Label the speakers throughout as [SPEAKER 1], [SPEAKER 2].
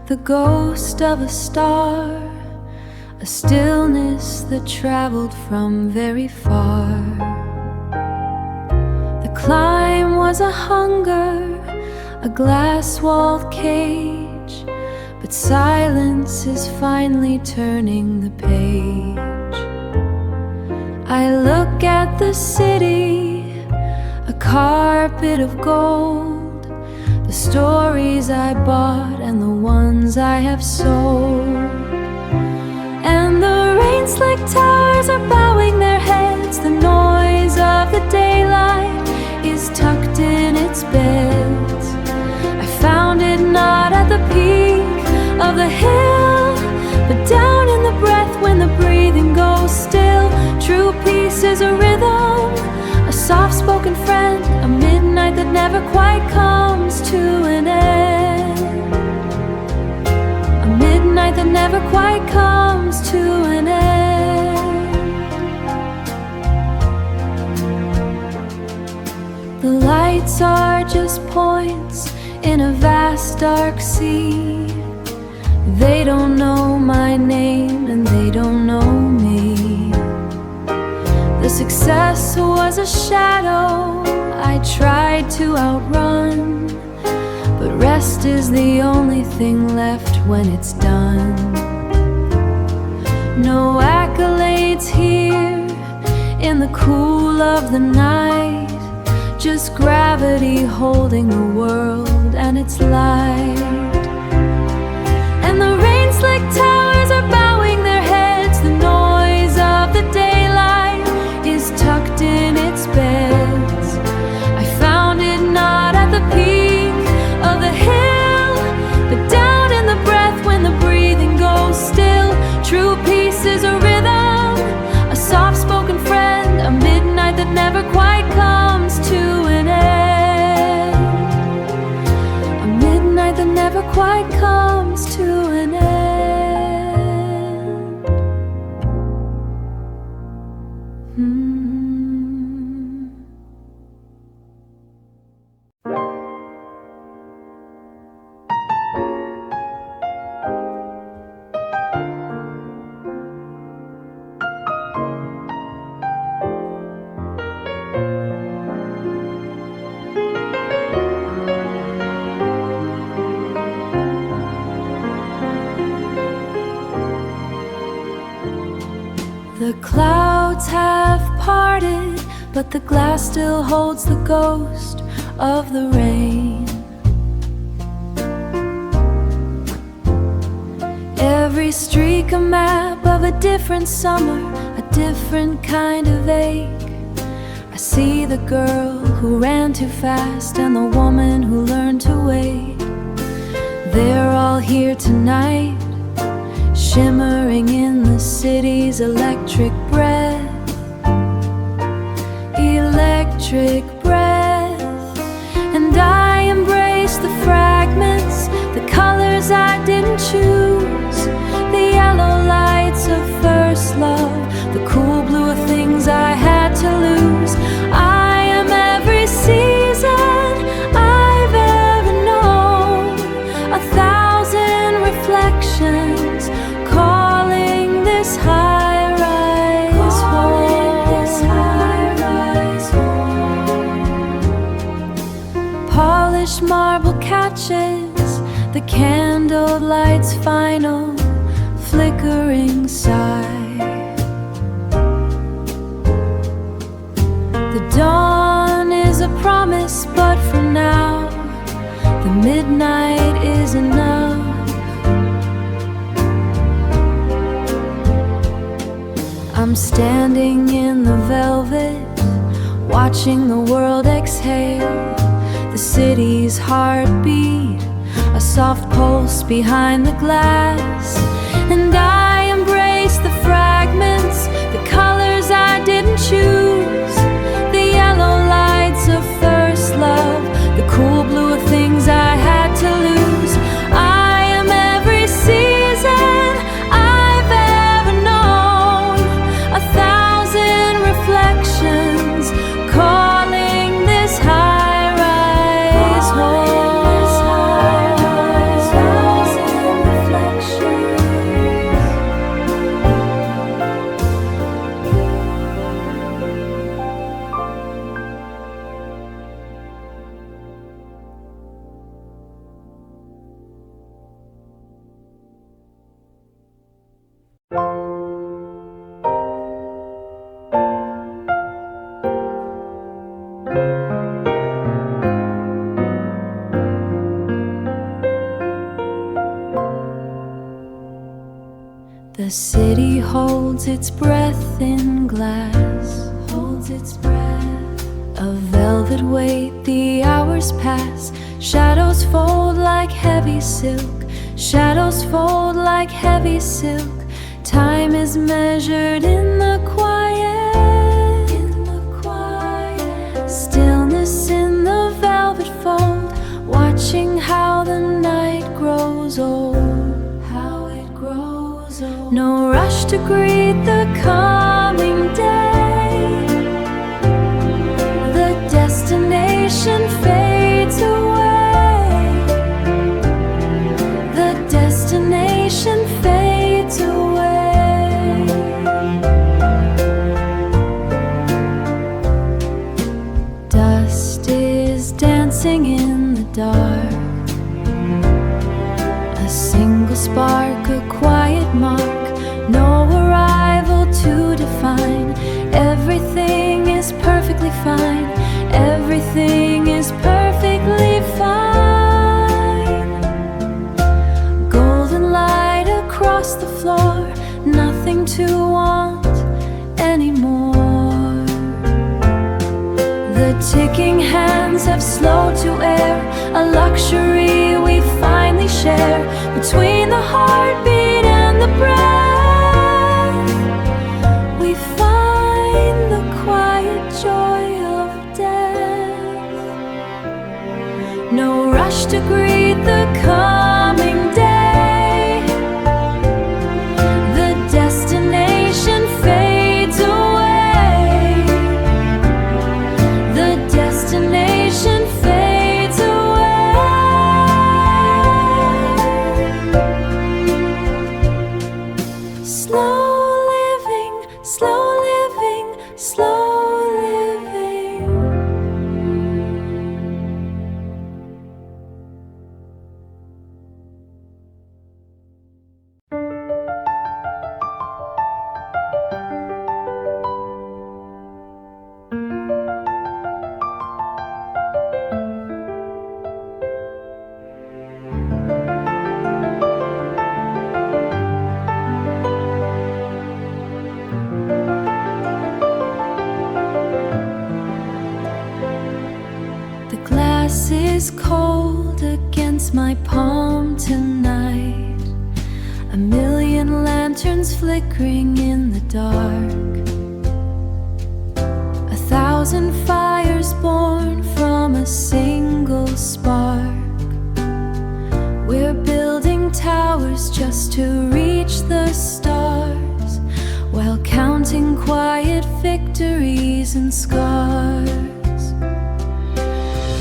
[SPEAKER 1] the ghost of a star, a stillness that traveled from very far. The climb was a hunger, a glass-walled cage, but silence is finally turning the page. I look at the city, a carpet of gold, the stories I bought and the ones I have sold. And the rain-slick towers are bowing their heads, the noise of the daylight is tucked in its beds. I found it not at the peak of the hill, but down in the breath when the breathing goes still. True peace is a rhythm, a soft-spoken friend, a midnight that never quite comes to an end. A midnight that never quite comes to an end. The lights are just points in a vast dark sea. They don't know my name and they don't know me. The success was a shadow I tried to outrun, but rest is the only thing left when it's done. No accolades here in the cool of the night, just gravity holding the world and its light. And the rain-slick towers are bowing their heads, the noise of the daylight is tucked in its beds. I found it not at the peak of the hill, but down in the breath when the breathing goes still. True peace is a rhythm, a soft-spoken friend, a midnight that never quite comes to an end. A midnight that never quite comes to an end. The clouds have parted, but the glass still holds the ghost of the rain. Every streak a map of a different summer, a different kind of ache. I see the girl who ran too fast and the woman who learned to wait. They're all here tonight, shimmering in the city's electric breath. Electric breath. And I embrace the fragments, the colors I didn't choose, the yellow lights of first love, the cool blue of things I had to lose. I am every season I've ever known, 1,000 reflections calling this high-rise home. Polished marble catches the candled light's final flickering sigh. The dawn is a promise, but for now the midnight is enough. I'm standing in the velvet, watching the world exhale, the city's heartbeat, a soft pulse behind the glass. And I embrace the fragments, the colors I didn't choose, the yellow lights of first love, the cool blue of things I had to lose. I am every season I've ever known, 1,000 reflections calling this high-rise home. holds its breath in glass, holds its breath. A velvet weight, the hours pass. Shadows fold like heavy silk. Shadows fold like heavy silk. Time is measured in the quiet, in the quiet. Stillness in the velvet fold, watching how the night grows old, how it grows old. No rush to greet the coming day. The destination fades away. The destination fades away. Dust is dancing in the dark. A single spark, a quiet mark. No arrival to define. Everything is perfectly fine. Everything is perfectly fine. Golden light across the floor. Nothing to want anymore. The ticking hands have slowed to air. A luxury we finally share. Between the heartbeat and the breath, we find the quiet joy of death. No rush to greet the coming day. The destination fades away. The destination fades away. Slow living, slow living, slow living. The glass is cold against my palm tonight. A million lanterns flickering in the dark. A thousand fires born from a single spark. We're building towers just to reach the stars, while counting quiet victories and scars.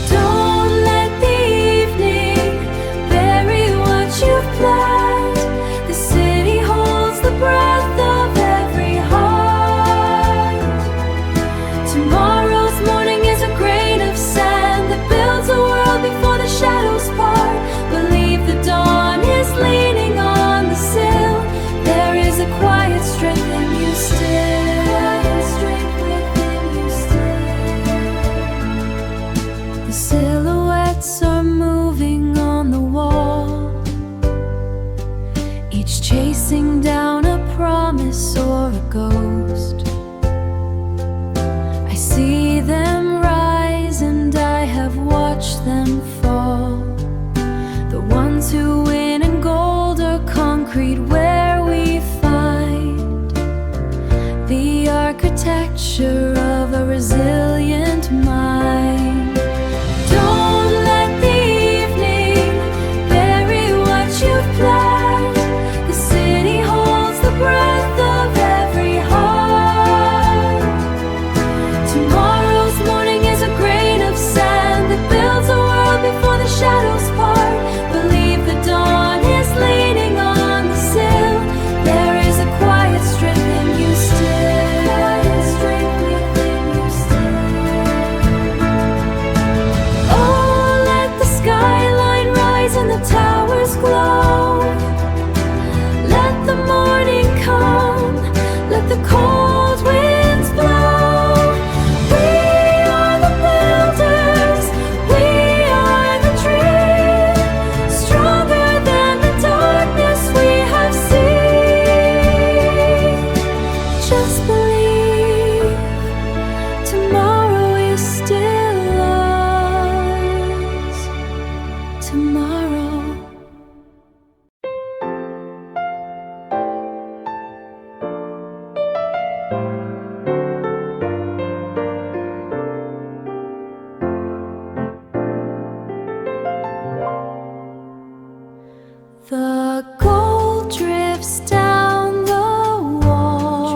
[SPEAKER 1] Don't let the evening bury what you've planned. The city holds the breath of every heart. Tomorrow's morning is a grain of sand that builds a world before the shadows part. Believe the dawn is leaning on the sill. There is a quiet strength in you still. Quiet strength within you still. The silhouettes are moving on the wall, each chasing down a promise or a ghost. I see them rise and I have watched them fall. The ones who win in gold or concrete, where we find the architecture of a resilient mind. Don't let the evening bury what you've planned. The city holds the breath of every heart. Tomorrow's morning is a grain of sand that builds a world before the shadows part. Believe the dawn is leaning on the sill. There is a quiet strength in you still. Quiet strength within you still. just believe tomorrow is still ours. Tomorrow. The gold drifts down the wall.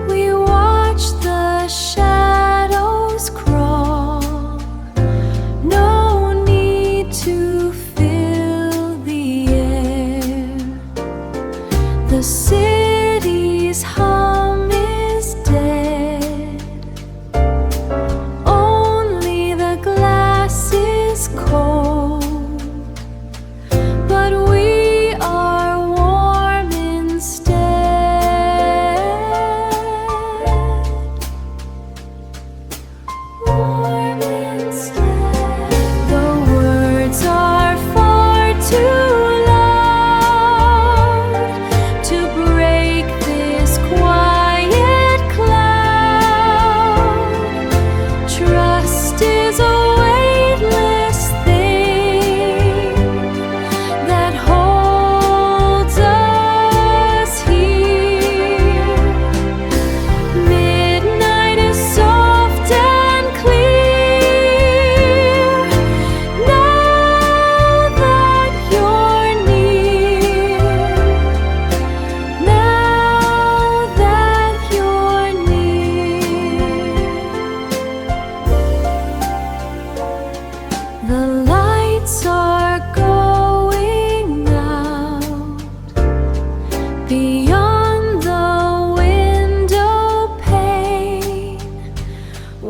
[SPEAKER 1] We watch the shadows crawl. No need to fill the air. The city's hum is dead. Only the glass is cold, but we are warm instead. Warm instead. The words are far too loud to break this quiet cloud. Trust is a weightless thing that holds us here. Midnight is soft and clear. Now that you're near. Now that you're near. The lights are going out beyond the window pane.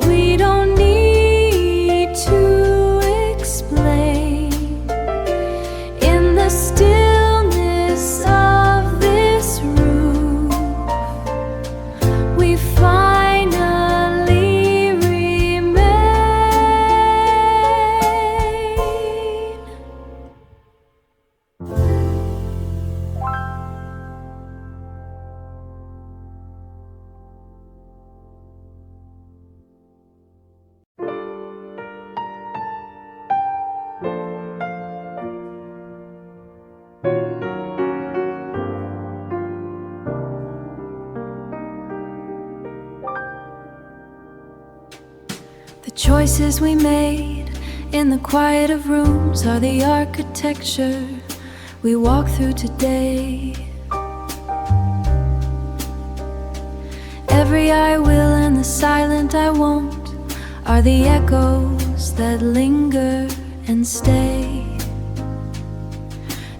[SPEAKER 1] We don't need to explain. In the stillness of this room, we finally remain. The choices we made in the quiet of rooms are the architecture we walk through today. Every I will and the silent I won't are the echoes that linger and stay.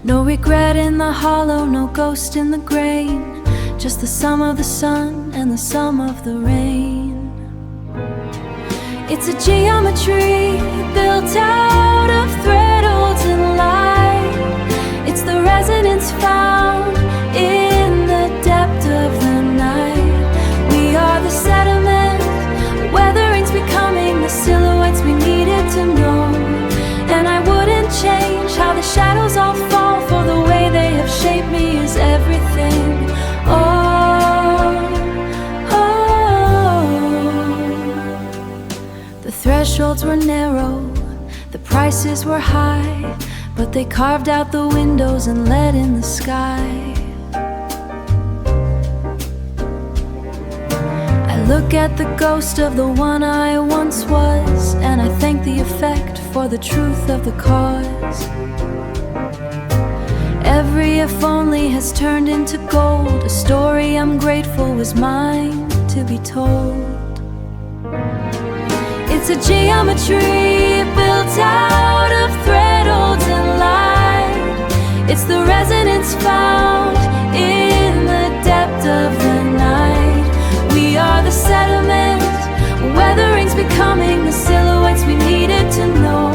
[SPEAKER 1] No regret in the hollow, no ghost in the grain, just the sum of the sun and the sum of the rain. It's a geometry built out of thread holes and light. It's the resonance found in the depth of the night. We are the sediment, weathering's becoming the silhouettes we needed to know. And I wouldn't change how the shadows all fall, for the way they have shaped me is everything. Oh. The thresholds were narrow, the prices were high, but they carved out the windows and let in the sky. I look at the ghost of the one I once was, and I thank the effect for the truth of the cause. Every if only has turned into gold, a story I'm grateful was mine to be told. It's a geometry built out of thread holes and light. It's the resonance found in the depth of the night. We are the sediment, weathering's becoming the silhouettes we needed to know.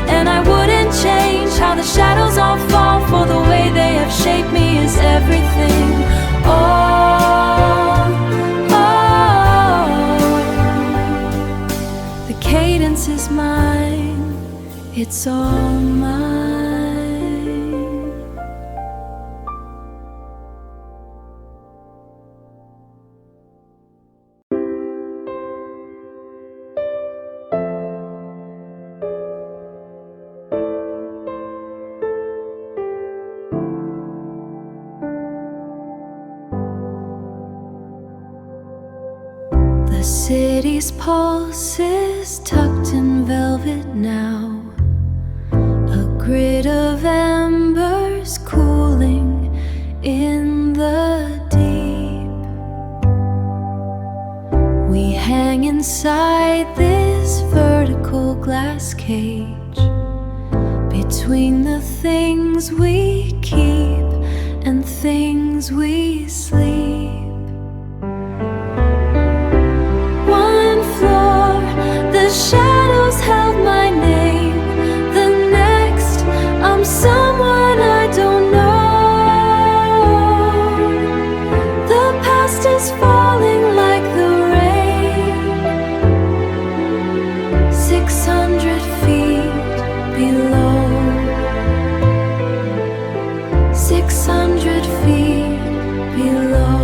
[SPEAKER 1] And I wouldn't change how the shadows all fall, for the way they have shaped me is everything. Oh, oh. The cadence is mine, it's all mine. city's pulse is tucked in velvet now, a grid of embers cooling in the deep. We hang inside this vertical glass cage, between the things we keep and things we sleep. One floor, the shadows held my name. The next, I'm someone I don't know. The past is falling like the rain, 600 feet below, 600 feet below.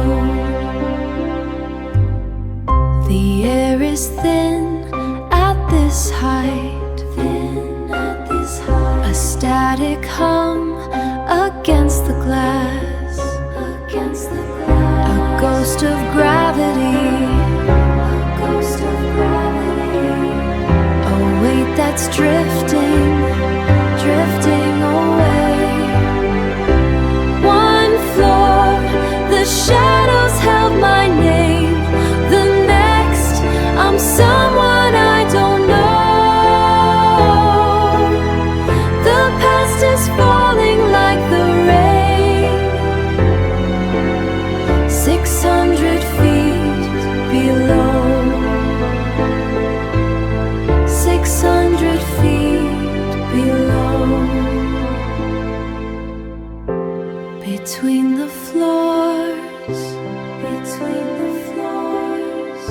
[SPEAKER 1] The air is thin at this height, a static hum against the glass, a ghost of gravity, a weight that's drifting away. One floor, the shadows held my name. The next, I'm someone I don't know. The past is falling like the rain, 600 feet below, 600 feet below. Between the floors, between the floors,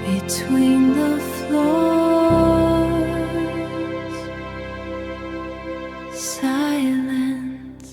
[SPEAKER 1] between the floors, silence.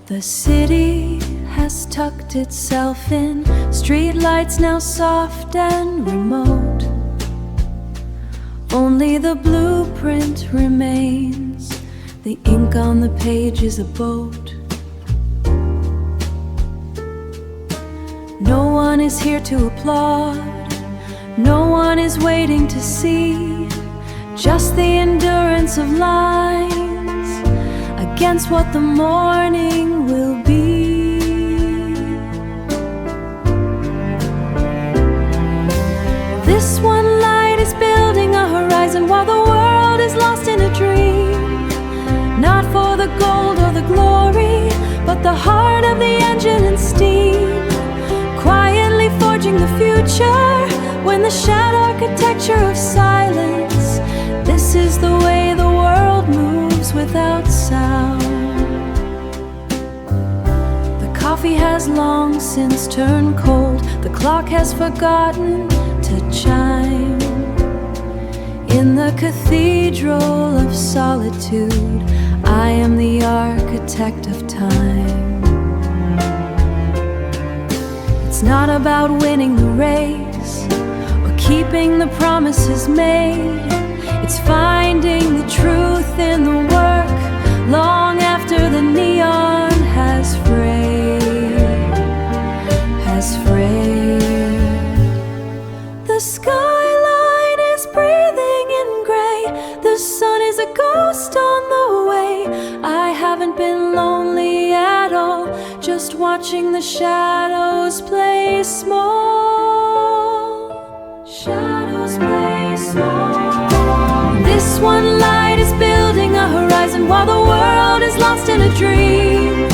[SPEAKER 1] The city has tucked itself in, streetlights now soft and remote. Only the blueprint remains, the ink on the page is a boat. No one is here to applaud, no one is waiting to see, just the endurance of lines against what the morning will be. This one light is building a horizon while the world is lost in a dream. Not for the gold or the glory, but the heart of the engine and steam, quietly forging the future when the shadow architecture of silence. This is the way the world moves without sound. The coffee has long since turned cold, the clock has forgotten to chime. In the cathedral of solitude, I am the architect of time. It's not about winning the race or keeping the promises made. It's finding the truth in the work long after the neon has frayed, The skyline is breathing in gray, the sun is a ghost on the way. I haven't been lonely at all, just watching the shadows play small. Shadows play small. This one light is building a horizon while the world is lost in a dream.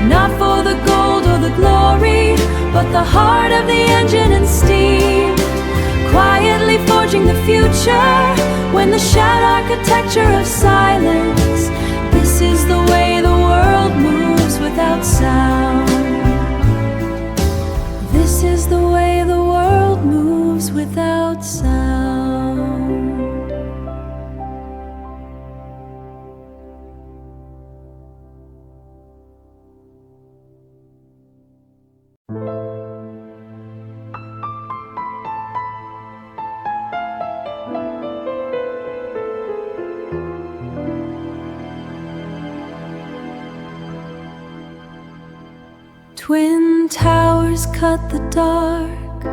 [SPEAKER 1] Not for the gold or the glory, but the heart of the engine and steam, quietly forging the future when the shadow architecture of silence. This is the way the world moves without sound. This is the way the world moves without sound. Twin towers cut the dark,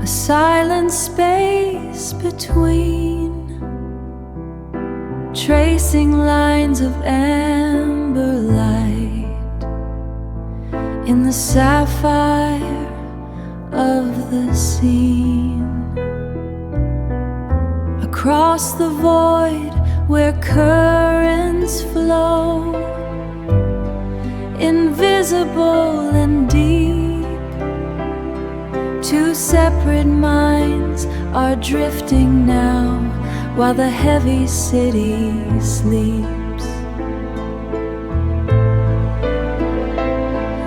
[SPEAKER 1] a silent space between, tracing lines of amber light in the sapphire of the scene. Across the void where currents flow, invisible and deep, two separate minds are drifting now while the heavy city sleeps.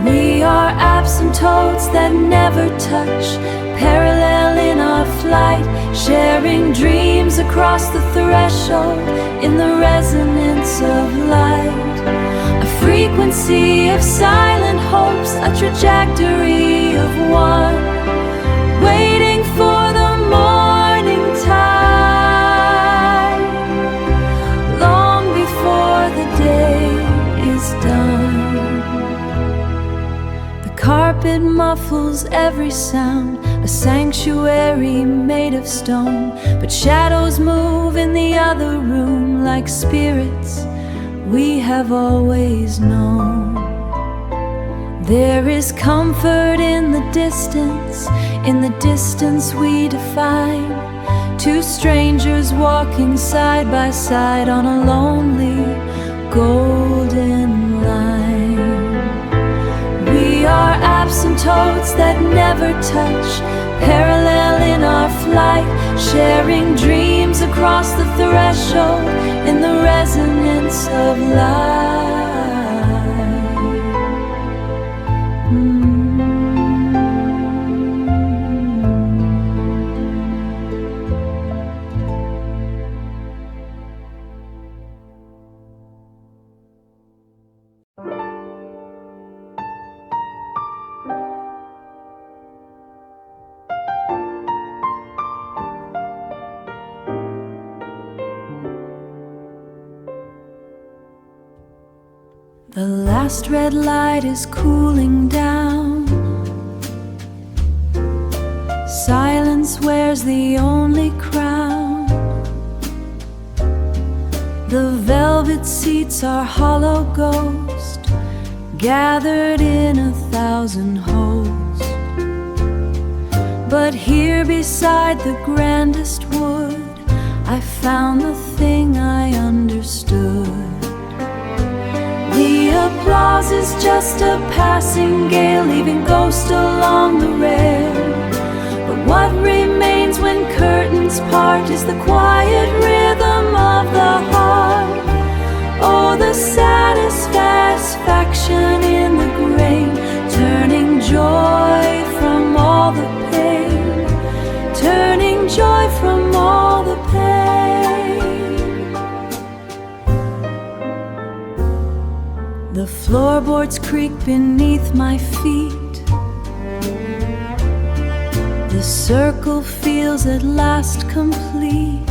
[SPEAKER 1] We are asymptotes that never touch, parallel in our flight, sharing dreams across the threshold in the resonance of light. A frequency of silent hopes, a trajectory of one, waiting for the morning tide, long before the day is done. The carpet muffles every sound, a sanctuary made of stone, but shadows move in the other room like spirits we have always known. There is comfort in the distance we define, two strangers walking side by side on a lonely golden line. We are asymptotes that never touch, parallel in our flight, sharing dreams across the threshold in the resonance of light. The last red light is cooling down. Silence wears the only crown. The velvet seats are hollow ghost, gathered in 1,000 hosts. But here beside the grandest wood, I found the thing I understood. The applause is just a passing gale, leaving ghosts along the rail. But what remains when curtains part is the quiet rhythm of the heart. Oh, the satisfaction in the grain, turning joy from all the pain, turning joy from all the pain. The floorboards creak beneath my feet. The circle feels at last complete.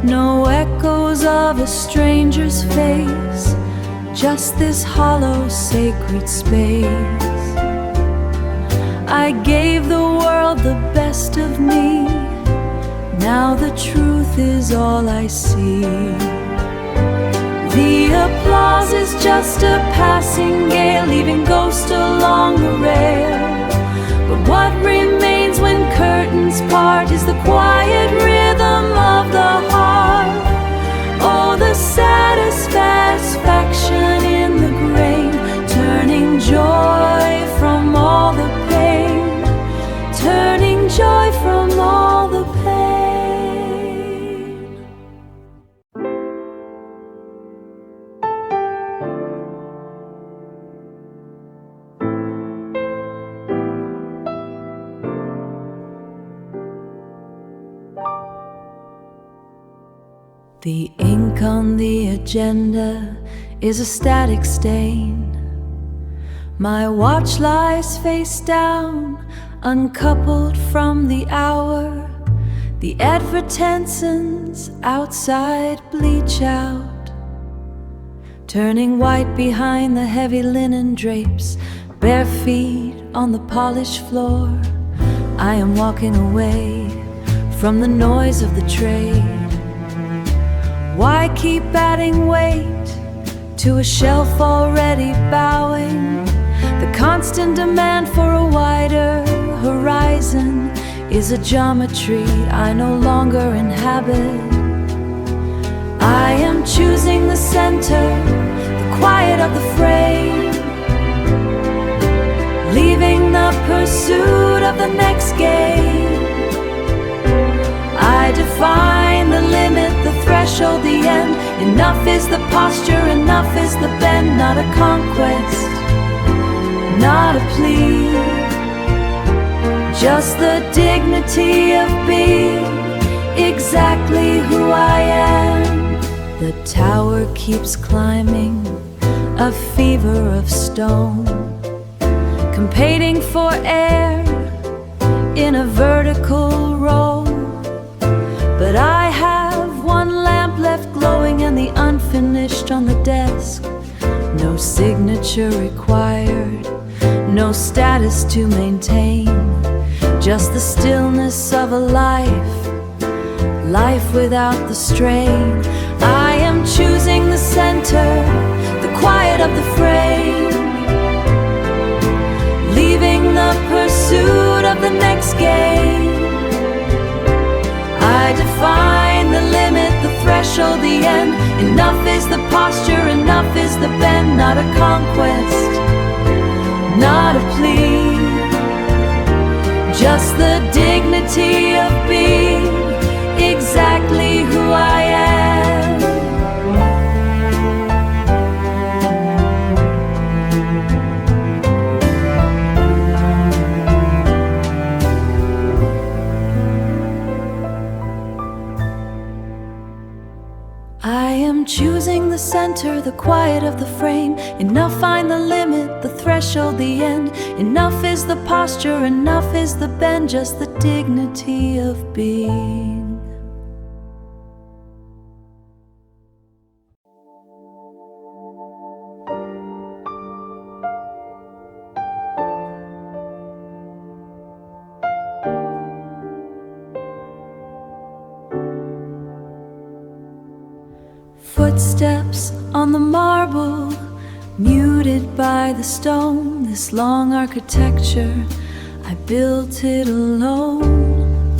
[SPEAKER 1] No echoes of a stranger's face, just this hollow sacred space. I gave the world the best of me, now the truth is all I see. The applause is just a passing gale, leaving ghosts along the rail. But what remains when curtains part is the quiet rhythm of the heart. Oh, the satisfaction in the grain, turning joy from all the pain, turning joy from all the pain. The ink on the agenda is a static stain. My watch lies face down, uncoupled from the hour. The advertensements outside bleach out. turning white behind the heavy linen drapes, bare feet on the polished floor. I am walking away from the noise of the trade. Why keep adding weight to a shelf already bowing? The constant demand for a wider horizon is a geometry I no longer inhabit. I am choosing the center, the quiet of the frame, leaving the pursuit of the next game. I define the limit, the threshold, the end. Enough is the posture, enough is the bend. Not a conquest, not a plea, just the dignity of being exactly who I am. The tower keeps climbing, a fever of stone, competing for air in a vertical row. But I have one lamp left glowing and the unfinished on the desk. No signature required, no status to maintain, just the stillness of a life, life without the strain. I am choosing the center, the quiet of the frame, leaving the pursuit of the next game. I define the limit, the threshold, the end. Enough is the posture, enough is the bend. Not a conquest, not a plea, just the dignity of being exactly who I am. I am choosing the center, the quiet of the frame. Enough find the limit, the threshold, the end. Enough is the posture, enough is the bend, just the dignity of being. Footsteps on the marble, muted by the stone. This long architecture, I built it alone.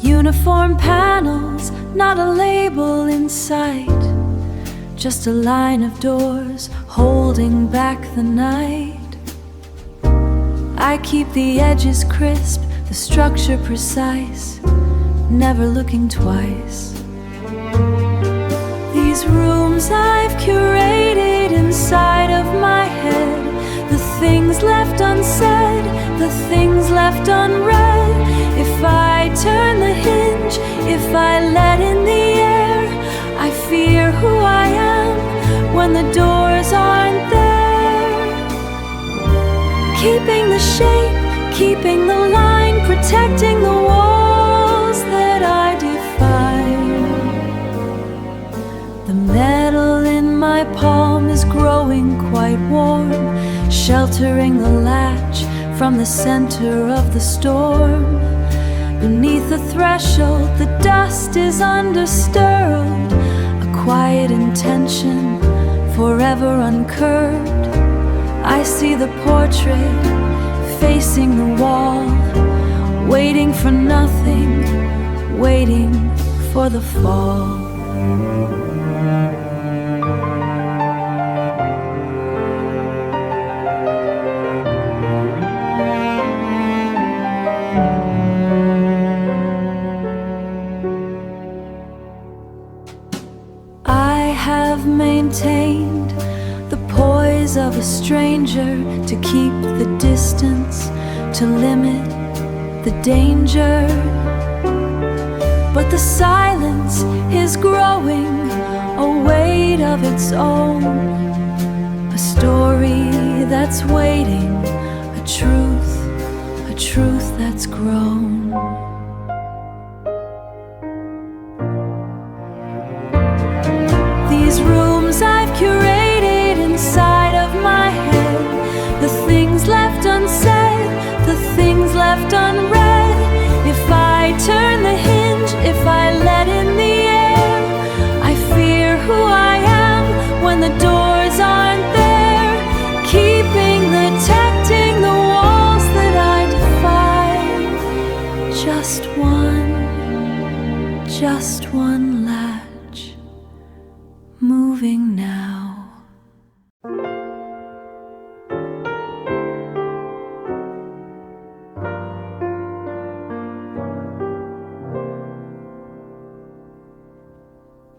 [SPEAKER 1] Uniform panels, not a label in sight, just a line of doors holding back the night. I keep the edges crisp, the structure precise, never looking twice. These rooms I've curated inside of my head, the things left unsaid, the things left unread. If I turn the hinge, if I let in the air, I fear who I am when the doors aren't there. Keeping the shape, keeping the line, protecting the walls that I define. The metal in my palm is growing quite warm, sheltering the latch from the center of the storm. Beneath the threshold, the dust is undisturbed, a quiet intention, forever uncurbed. I see the portrait facing the wall, waiting for nothing, waiting for the fall. Maintained the poise of a stranger, to keep the distance, to limit the danger. But the silence is growing a weight of its own, a story that's waiting, a truth that's grown. These rooms I just one latch, moving now.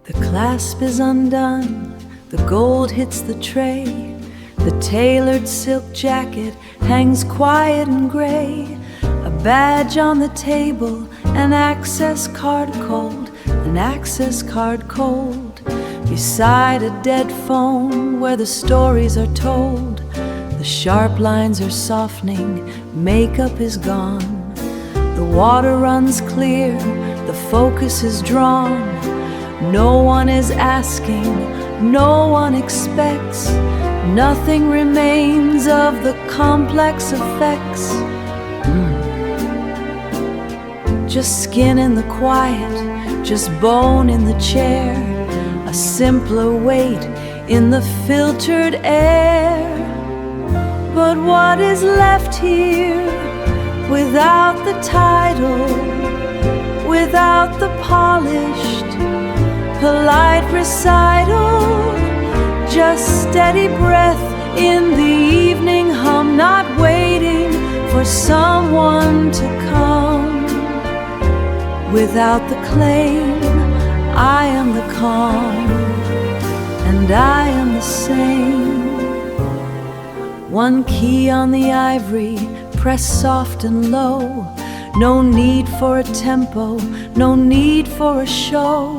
[SPEAKER 1] The clasp is undone, the gold hits the tray, the tailored silk jacket hangs quiet and gray, a badge on the table, an access card cold, an access card cold, beside a dead phone where the stories are told. The sharp lines are softening, makeup is gone, the water runs clear, the focus is drawn. No one is asking, no one expects, nothing remains of the complex effects. Just skin in the quiet, just bone in the chair, a simpler weight in the filtered air. But what is left here without the title, without the polished, polite recital, just steady breath in the evening hum, not waiting for someone to come. Without the claim, I am the calm, and I am the same. One key on the ivory, pressed soft and low, no need for a tempo, no need for a show.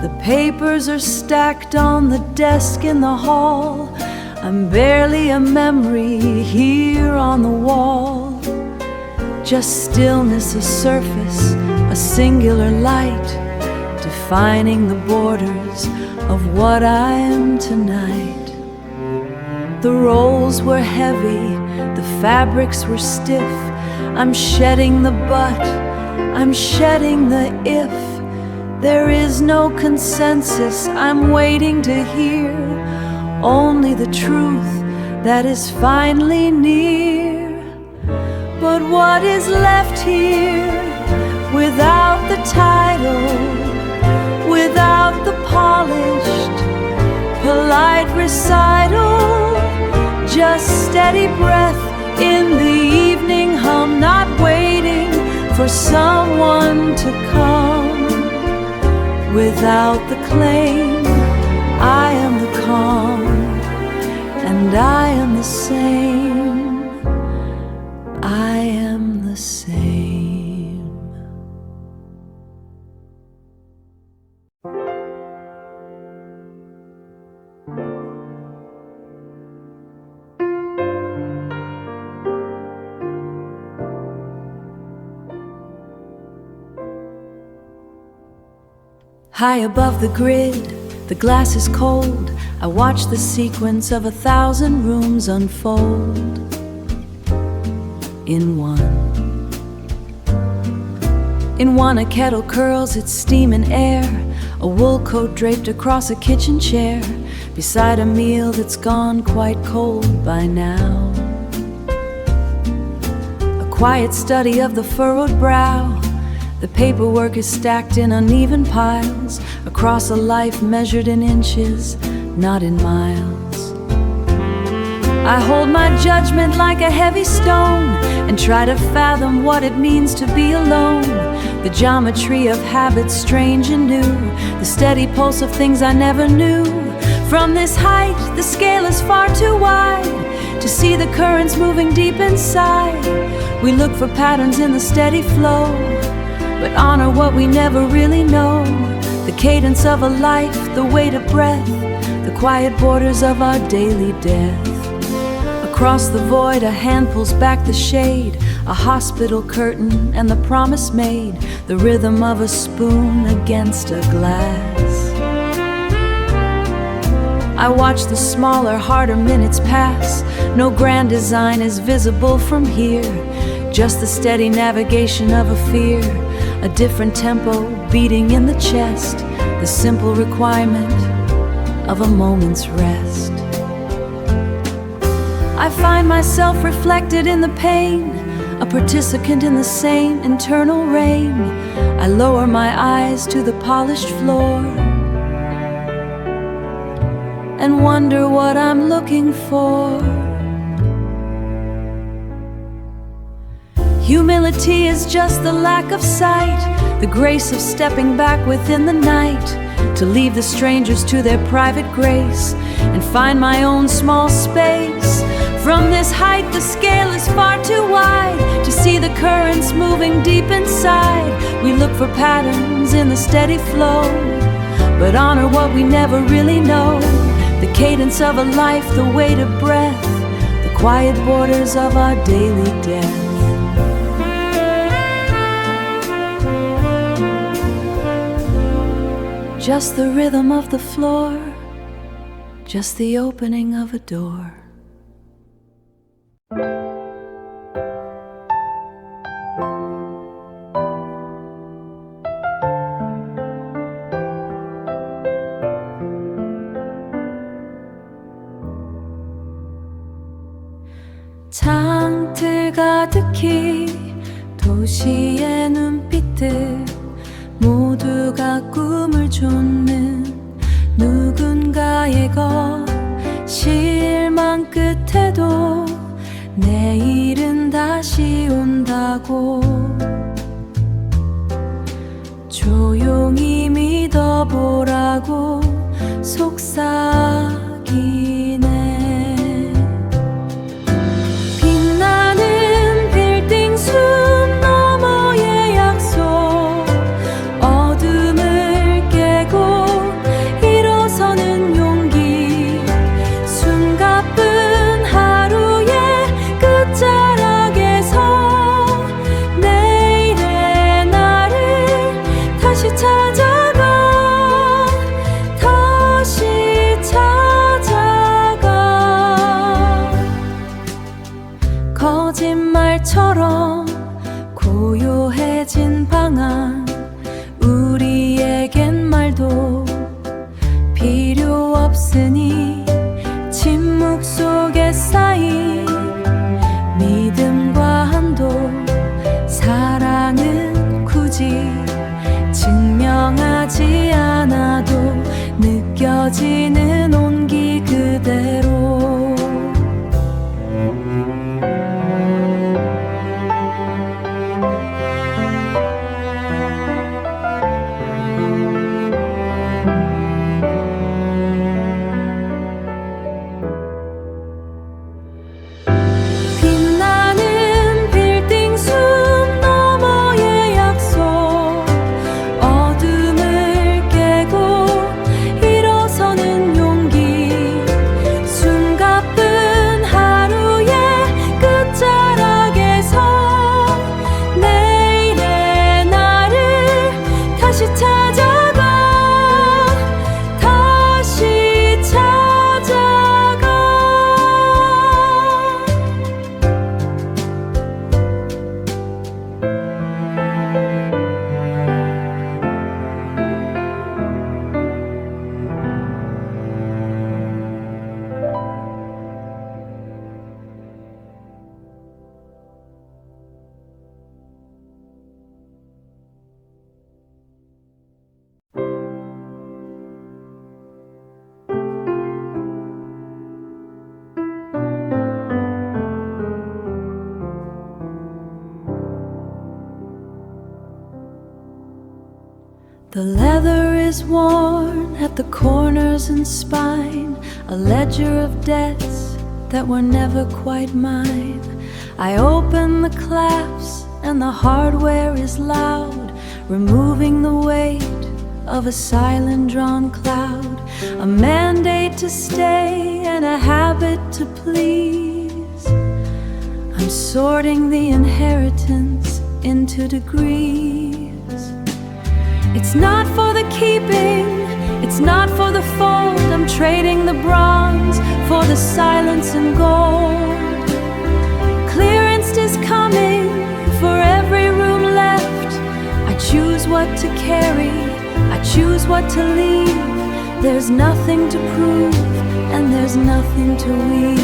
[SPEAKER 1] The papers are stacked on the desk in the hall, I'm barely a memory here on the wall. Just stillness, a surface, a singular light, defining the borders of what I am tonight. The rolls were heavy, the fabrics were stiff, I'm shedding the but, I'm shedding the if. There is no consensus, I'm waiting to hear only the truth that is finally near. But what is left here without the title, without the polished, polite recital, just steady breath in the evening hum, not waiting for someone to come. Without the claim, I am the calm, and I am the same. I am the same. High above the grid, the glass is cold, I watch the sequence of 1,000 rooms unfold in one. In one a kettle curls its steam and air, a wool coat draped across a kitchen chair, beside a meal that's gone quite cold by now. A quiet study of the furrowed brow, the paperwork is stacked in uneven piles, across a life measured in inches, not in miles. I hold my judgment like a heavy stone, and try to fathom what it means to be alone. The geometry of habits strange and new, the steady pulse of things I never knew. From this height, the scale is far too wide to see the currents moving deep inside. We look for patterns in the steady flow, but honor what we never really know. The cadence of a life, the weight of breath, the quiet borders of our daily death. Across the void, a hand pulls back the shade, a hospital curtain and the promise made, the rhythm of a spoon against a glass. I watch the smaller, harder minutes pass. No grand design is visible from here, just the steady navigation of a fear, a different tempo beating in the chest, the simple requirement of a moment's rest. I find myself reflected in the pain, a participant in the same internal rain. I lower my eyes to the polished floor and wonder what I'm looking for. Humility is just the lack of sight, the grace of stepping back within the night, to leave the strangers to their private grace and find my own small space. From this height the scale is far too wide to see the currents moving deep inside. We look for patterns in the steady flow, but honor what we never really know. The cadence of a life, the weight of breath, the quiet borders of our daily death. Just the rhythm of the floor, just the opening of a door. 창틀 가득히 도시의 눈빛들, 모두가 꿈을 쫓는 누군가의 것, 실망 끝에도 내일은 다시 온다고 조용히 믿어보라고 속삭이네. 빛나는 빌딩 숲 너머의 약속, 어둠을 깨고 일어서는 용기, 숨가쁜 하루의 끝자락에서 내일의 나를 다시 찾아가, 다시 찾아가. 거짓말처럼 고요해진 방안, 우리에겐 말도 필요 없으니 침묵 속에 쌓인 믿음과 한도, 사랑은 굳이 증명하지 않아도 느껴지는 온기 그대로. 빛나는 빌딩 숲 너머의 약속, 어둠을 깨고 일어서는 용기, 숨가쁜 하루의 끝자락에서 내일의 나를 다시 찾아가, 다시 찾아가. The leather is worn at the corners and spine, a ledger of debts that were never quite mine. I open the clasps and the hardware is loud, removing the weight of a silent drawn cloud, a mandate to stay and a habit to please. I'm sorting the inheritance into degrees. It's not for the keeping, it's not for the fold. I'm trading the bronze for the silence and gold. Clearance is coming for every room left. I choose what to carry, I choose what to leave. There's nothing to prove and there's nothing to weave.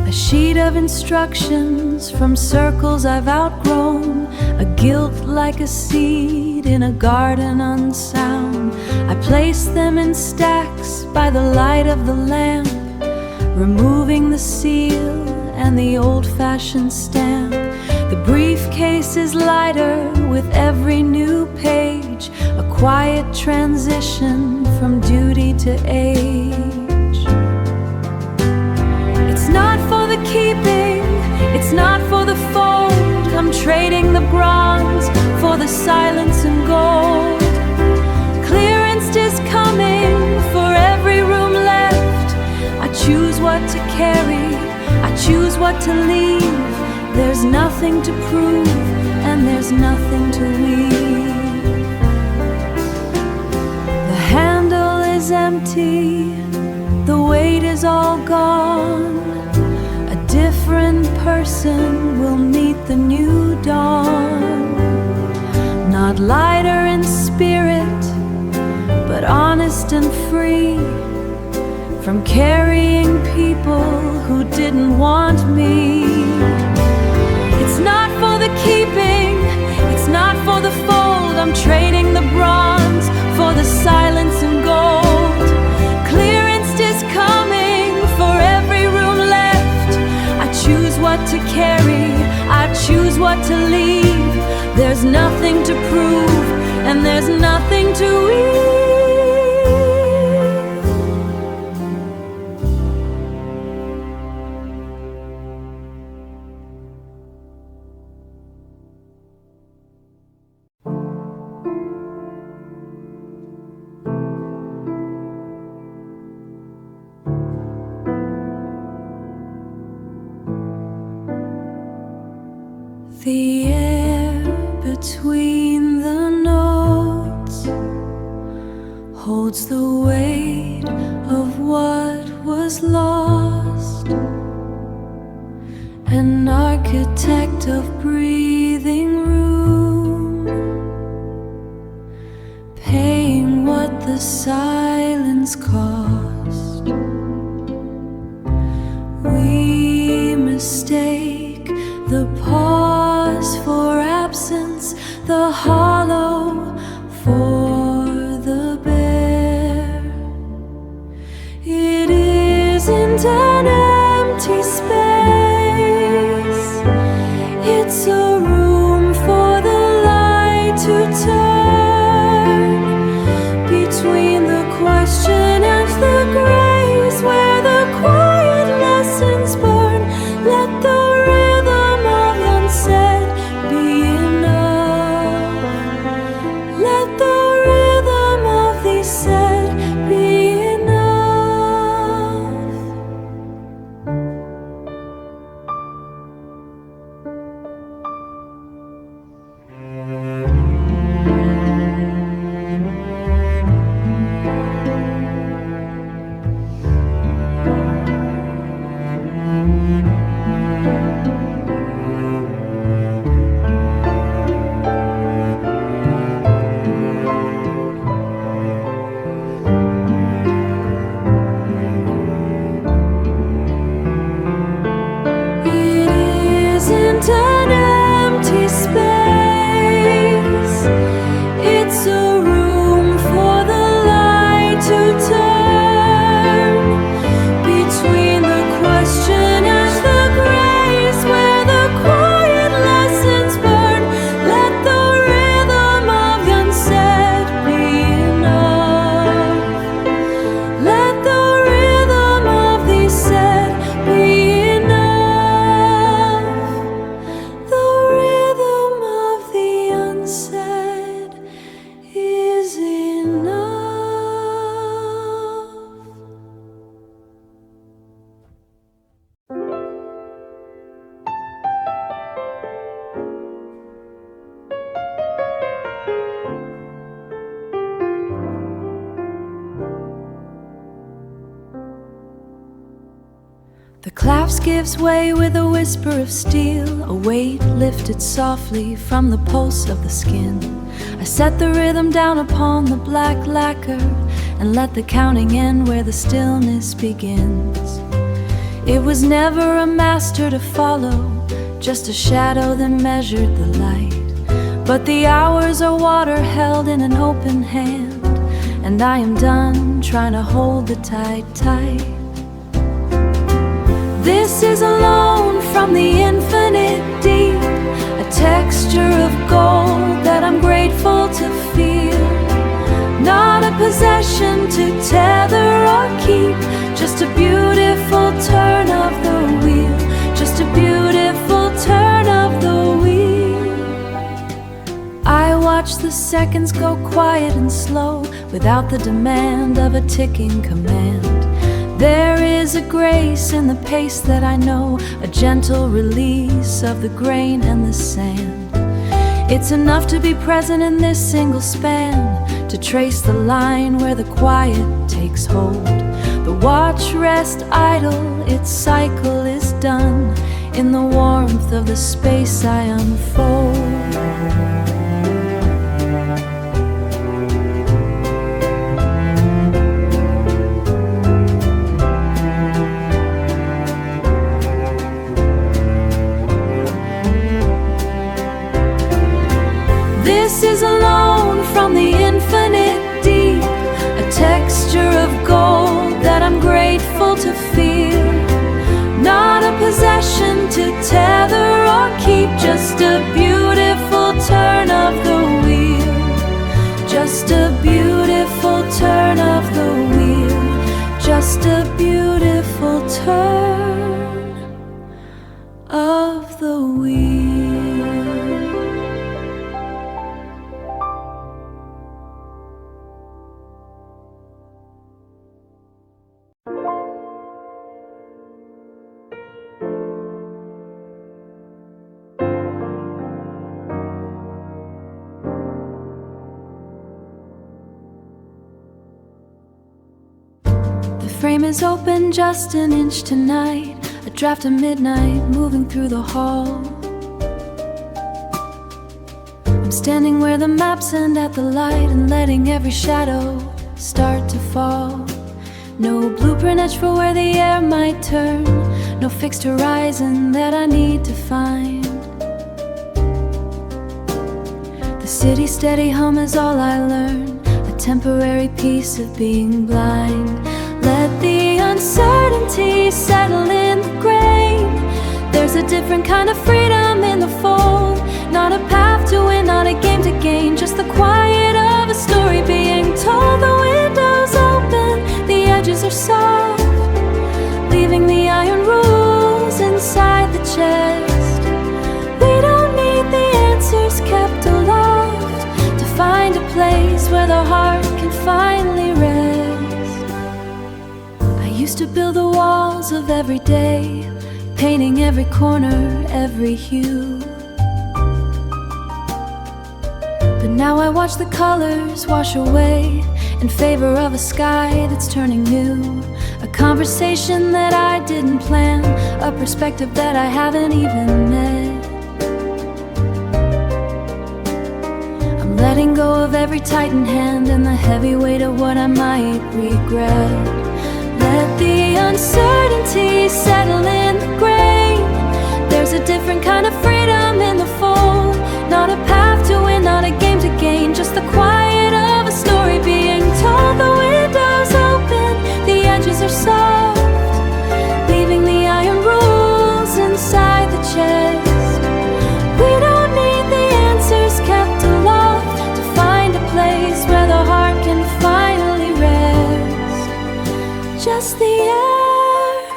[SPEAKER 1] A sheet of instructions from circles I've outgrown, a guilt like a seed in a garden unsound. I place them in stacks by the light of the lamp, removing the seal and the old-fashioned stamp. The briefcase is lighter with every new page, a quiet transition from duty to age. It's not for the keeping, it's not for the fold. I'm trading the bronze for the silence and gold. Clearance is coming for every room left. I choose what to carry, I choose what to leave. There's nothing to prove and there's nothing to leave. The handle is empty, the weight is all gone. A different person will meet the new dawn. Not lighter in spirit, but honest and free, from carrying people who didn't want me. It's not for the keeping, it's not for the fold. I'm trading the bronze for the silence and gold. Clearance is coming for every room left. I choose what to carry, I choose what to leave. There's nothing to prove and there's nothing to leave. The air between the notes holds the weight of what was lost. An architect of breathing room, paying what the silence cost. We mistake the pause for absence, the hollow for the bare. It isn't an empty space, it's a room for the light to turn between the question and the grace, where the quiet lessons burn. Let the rhythm of unsaid be enough. Let the rhythm of the said be enough. It isn't an empty space, it's a room for the light to turn between the question and the grace, where the quiet lessons burn. Let the rhythm of the unsaid be enough. Let the rhythm of the said be enough. The rhythm of the unsaid is enough. The collapse gives way with a whisper of steel, a weight lifted softly from the pulse of the skin. I set the rhythm down upon the black lacquer and let the counting end where the stillness begins. It was never a master to follow, just a shadow that measured the light. But the hours are water held in an open hand, and I am done trying to hold the tide tight. This is a loan from the infinite deep, a texture of gold that I'm grateful to feel. Not a possession to tether or keep, just a beautiful turn of the wheel, just a beautiful turn of the wheel. I watch the seconds go quiet and slow, without the demand of a ticking command. There is a grace in the pace that I know, a gentle release of the grain and the sand. It's enough to be present in this single span, to trace the line where the quiet takes hold. The watch rest idle, its cycle is done, in the warmth of the space I unfold. This is a loan from the infinite deep, a texture of gold that I'm grateful to feel. Not a possession to tether or keep, just a beautiful turn of the wheel, just a beautiful turn of the wheel, just a beautiful turn of the wheel. The frame is open just an inch tonight, a draft of midnight moving through the hall. I'm standing where the maps end at the light and letting every shadow start to fall. No blueprint etched for where the air might turn, no fixed horizon that I need to find. The city's steady hum is all I learn, a temporary piece of being blind. Let the uncertainty settle in the grain. There's a different kind of freedom in the fold. Not a path to win, not a game to gain, just the quiet of a story being told. The windows open, the edges are soft, leaving the iron rules inside the chest. We don't need the answers kept aloft to find a place where the heart can finally rest. Used to build the walls of every day, painting every corner, every hue. But now I watch the colors wash away in favor of a sky that's turning new. A conversation that I didn't plan, a perspective that I haven't even met. I'm letting go of every tightened hand and the heavy weight of what I might regret. Let the uncertainty settle in the grain. There's a different kind of freedom in the fold. Not a path to win, not a game to gain, just the quiet of a story being told. The windows open, the edges are soft, leaving the iron rules inside the chest. We don't need the answers kept aloft to find a place where the heart can finally rest. Just the air,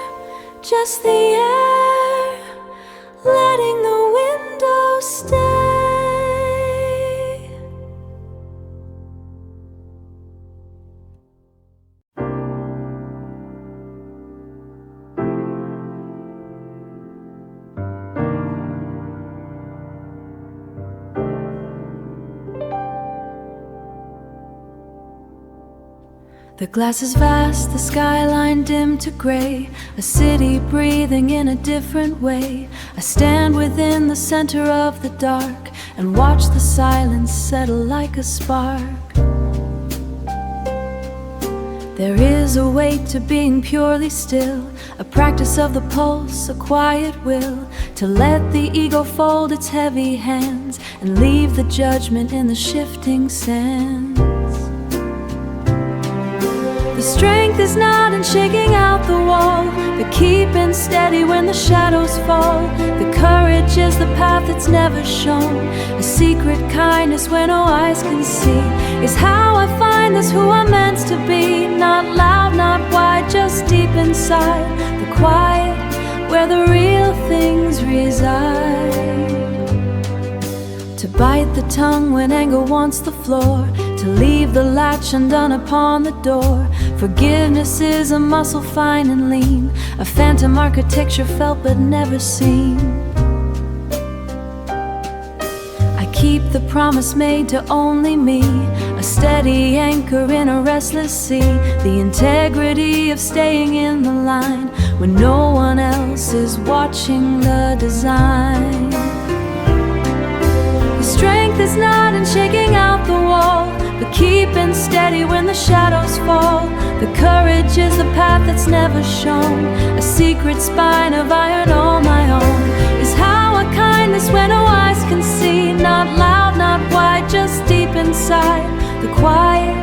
[SPEAKER 1] just the air, letting the window stay. The glass is vast, the skyline dim to gray, a city breathing in a different way. I stand within the center of the dark and watch the silence settle like a spark. There is a weight to being purely still, a practice of the pulse, a quiet will to let the ego fold its heavy hands and leave the judgment in the shifting sands. The strength is not in shaking out the wall, but keeping steady when the shadows fall. The courage is the path that's never shown, a secret kindness where no eyes can see, is how I find this who I'm meant to be. Not loud, not wide, just deep inside, the quiet where the real things reside. To bite the tongue when anger wants the floor, to leave the latch undone upon the door. Forgiveness is a muscle fine and lean, a phantom architecture felt but never seen. I keep the promise made to only me, a steady anchor in a restless sea, the integrity of staying in the line when no one else is watching the design. The strength is not in shaking out the wall, but keeping steady when the shadows fall. The courage is the path that's never shown, a secret spine of iron all my own, is how a kindness where no eyes can see. Not loud, not wide, just deep inside, the quiet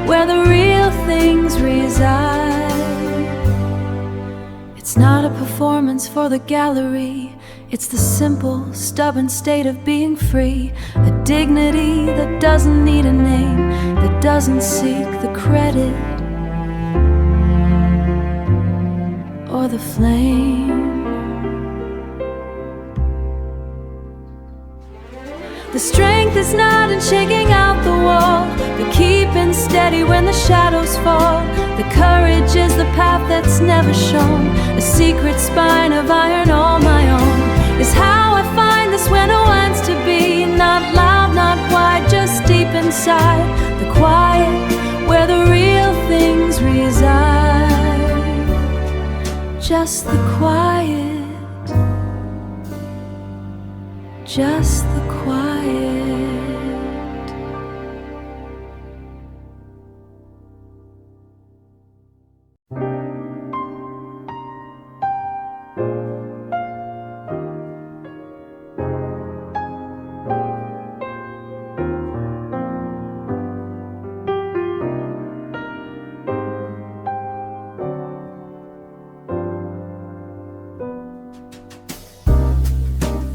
[SPEAKER 1] where the real things reside. It's not a performance for the gallery, it's the simple, stubborn state of being free, a dignity that doesn't need a name, that doesn't seek the credit or the flame. The strength is not in shaking out the wall, but keeping steady when the shadows fall. The courage is the path that's never shown, a secret spine of iron all my own, is how I find this when no one's to be. Not loud, not wide, just deep inside, the quiet where the real things reside. Just the quiet, just the quiet.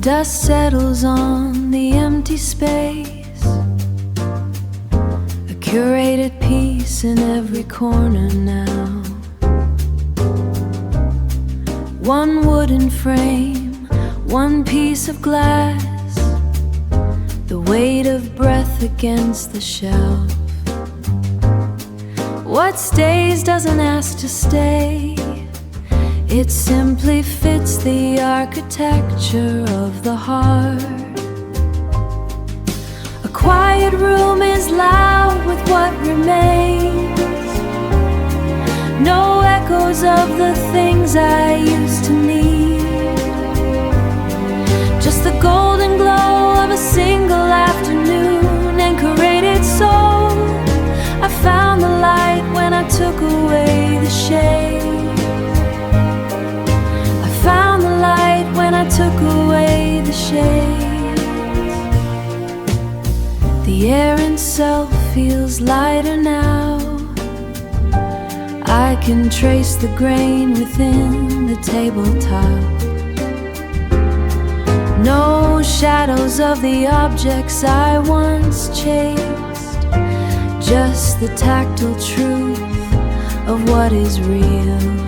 [SPEAKER 1] Dust settles on the empty space, a curated piece in every corner now. One wooden frame, one piece of glass, the weight of breath against the shelf. What stays doesn't ask to stay, it simply fits the architecture of the heart. A quiet room is loud with what remains, no echoes of the things I used to need, just the golden glow of a single afternoon and curated soul. I found the light when I took away the shade, found the light when I took away the shades. The air itself feels lighter now, I can trace the grain within the tabletop. No shadows of the objects I once chased, just the tactile truth of what is real.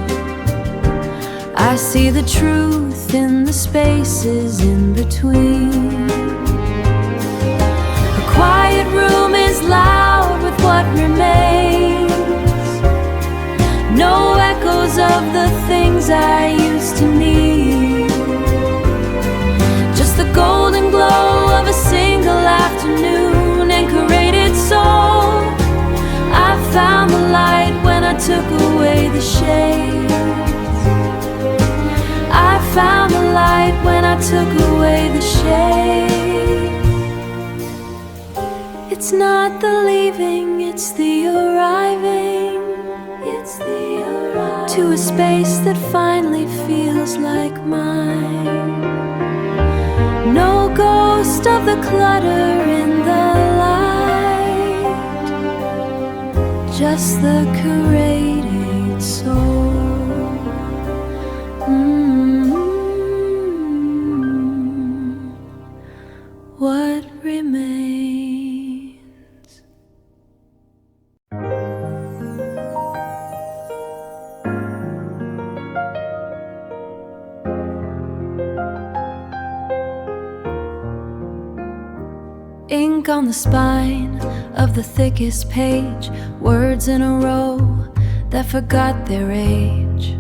[SPEAKER 1] I see the truth in the spaces in between. A quiet room is loud with what remains, no echoes of the things I used to need, just the golden glow of a single afternoon and curated soul. I found the light when I took away the shade, I found the light when I took away the shade. It's not the leaving, it's the arriving, it's the arriving. to a space that finally feels like mine. No ghost of the clutter in the light, just the curated soul. What remains? Ink on the spine of the thickest page, words in a row that forgot their age.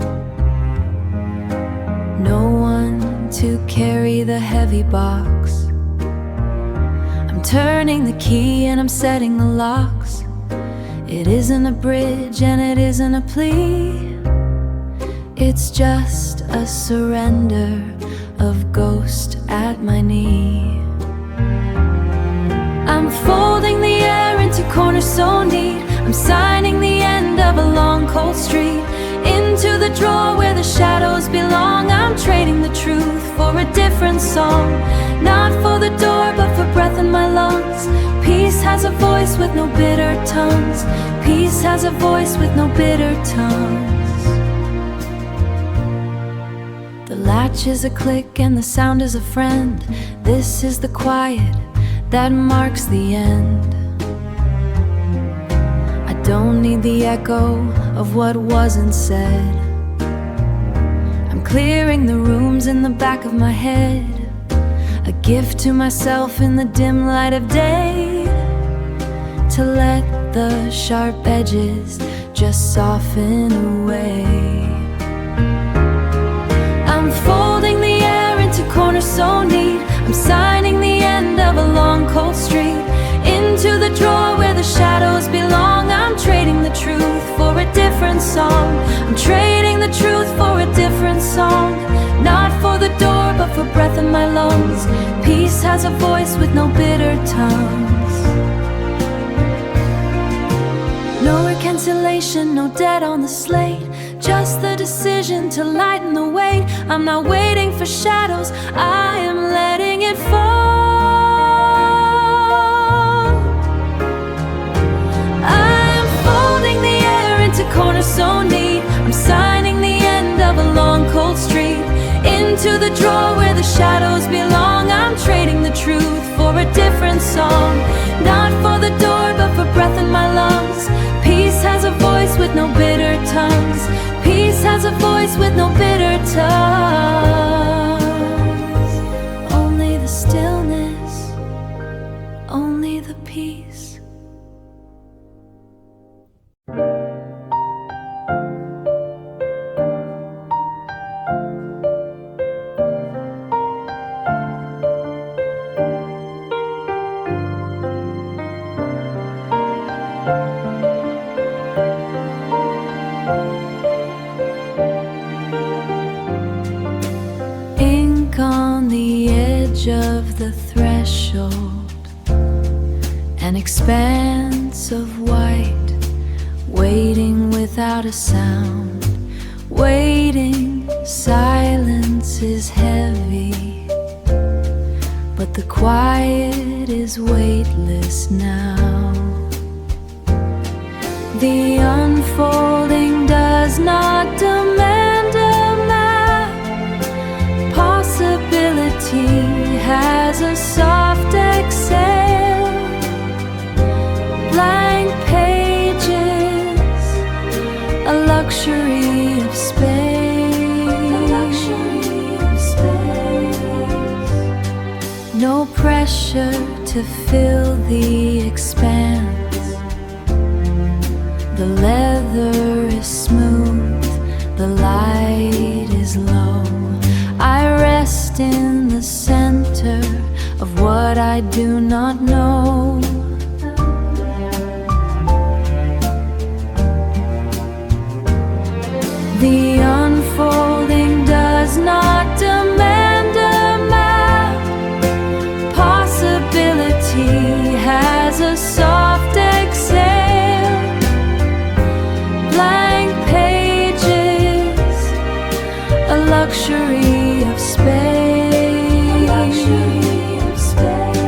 [SPEAKER 1] No one to carry the heavy box. I'm turning the key and I'm setting the locks. It isn't a bridge and it isn't a plea. It's just a surrender of ghost at my knee. I'm folding the air into corners so neat. I'm signing the end of a long cold street. Into the drawer where the shadows belong. I'm trading the truth for a different song. Not for the door but for breath in my lungs. Peace has a voice with no bitter tongues. Peace has a voice with no bitter tongues. The latch is a click and the sound is a friend. This is the quiet that marks the end. I don't need the echo of what wasn't said. I'm clearing the rooms in the back of my head. A gift to myself in the dim light of day, to let the sharp edges just soften away. I'm folding the air into corners so neat. I'm signing the end of a long cold street. Into the drawer where the shadows belong. I'm trading the truth for a different song. I'm trading the truth for a different song. Not for the door but for breath in my lungs. Peace has a voice with no bitter tongues. No cancellation, no debt on the slate. Just the decision to lighten the weight. I'm not waiting for shadows, I am letting it fall. I'm folding the air into corners so neat. I'm signing the end of a long cold street. Into the drawer where the shadows belong. I'm trading the truth for a different song. Not for the door but for breath in my lungs. Peace has a voice with no bitter tongues. Peace has a voice with no bitter tongues. Only the stillness, only the peace. Of the threshold, an expanse of white, waiting without a sound, waiting. Silence is heavy, but the quiet is weightless now. The unfolding does not demand a map. Possibility has a soft exhale. Blank pages, a luxury of space. No pressure to fill the expanse. The leather is smooth, the light is low. I rest in the center of what I do not know. The unfolding does not demand a map. Possibility has a soft exhale. Blank pages, luxury of space, a luxury of space.